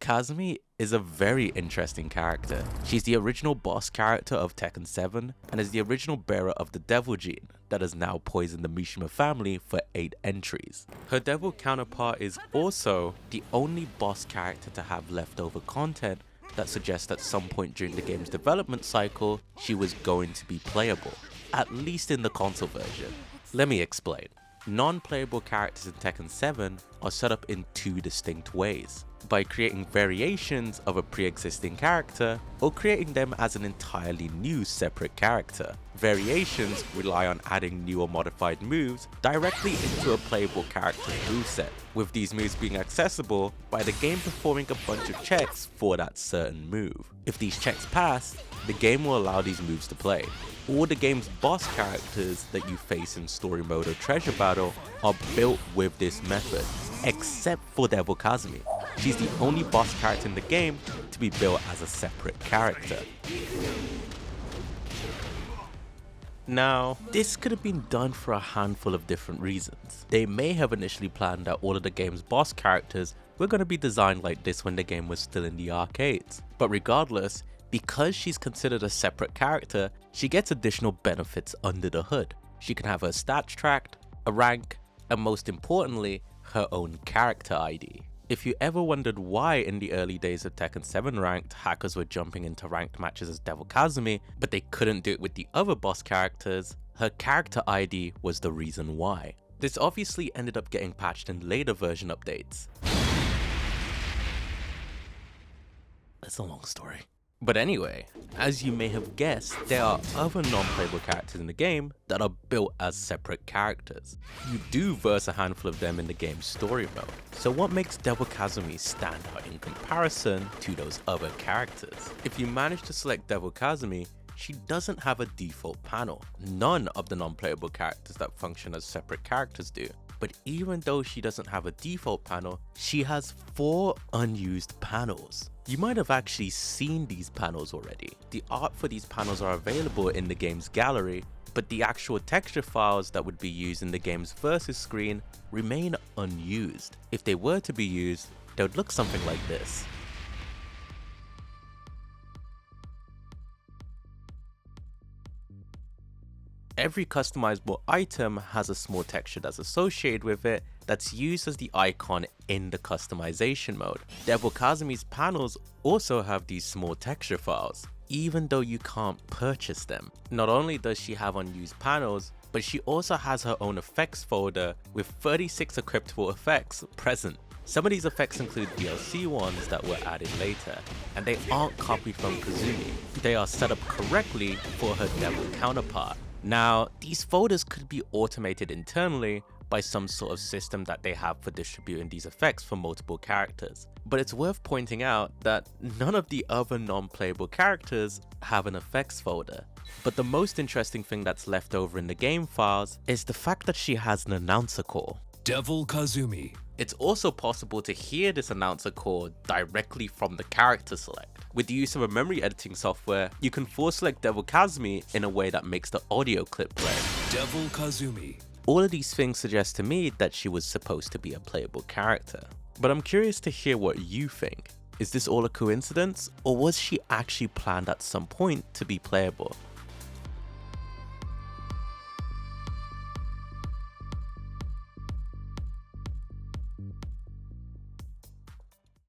Kazumi is a very interesting character. She's the original boss character of Tekken 7 and is the original bearer of the devil gene that has now poisoned the Mishima family for 8 entries. Her devil counterpart is also the only boss character to have leftover content that suggests at some point during the game's development cycle she was going to be playable, at least in the console version. Let me explain. Non-playable characters in Tekken 7 are set up in 2 distinct ways, by creating variations of a pre-existing character or creating them as an entirely new separate character. Variations rely on adding new or modified moves directly into a playable character's moveset, with these moves being accessible by the game performing a bunch of checks for that certain move. If these checks pass, the game will allow these moves to play. All the game's boss characters that you face in story mode or treasure battle are built with this method, except for Devil Kazumi. She's the only boss character in the game to be built as a separate character. Now, this could have been done for a handful of different reasons. They may have initially planned that all of the game's boss characters were going to be designed like this when the game was still in the arcades. But regardless, because she's considered a separate character, she gets additional benefits under the hood. She can have her stats tracked, a rank, and most importantly, her own character ID. If you ever wondered why in the early days of Tekken 7 ranked, hackers were jumping into ranked matches as Devil Kazumi, but they couldn't do it with the other boss characters, her character ID was the reason why. This obviously ended up getting patched in later version updates. It's a long story. But anyway, as you may have guessed, there are other non-playable characters in the game that are built as separate characters. You do verse a handful of them in the game's story mode. So what makes Devil Kazumi stand out in comparison to those other characters? If you manage to select Devil Kazumi, she doesn't have a default panel. None of the non-playable characters that function as separate characters do. But even though she doesn't have a default panel, she has 4 unused panels. You might have actually seen these panels already. The art for these panels are available in the game's gallery, but the actual texture files that would be used in the game's versus screen remain unused. If they were to be used, they would look something like this. Every customizable item has a small texture that's associated with it that's used as the icon in the customization mode. Devil Kazumi's panels also have these small texture files, even though you can't purchase them. Not only does she have unused panels, but she also has her own effects folder with 36 equipable effects present. Some of these effects include DLC ones that were added later, and they aren't copied from Kazumi. They are set up correctly for her Devil counterpart. Now, these folders could be automated internally by some sort of system that they have for distributing these effects for multiple characters. But it's worth pointing out that none of the other non-playable characters have an effects folder. But the most interesting thing that's left over in the game files is the fact that she has an announcer call. Devil Kazumi. It's also possible to hear this announcer call directly from the character select. With the use of a memory editing software, you can force select Devil Kazumi in a way that makes the audio clip play. Devil Kazumi. All of these things suggest to me that she was supposed to be a playable character. But I'm curious to hear what you think. Is this all a coincidence, or was she actually planned at some point to be playable?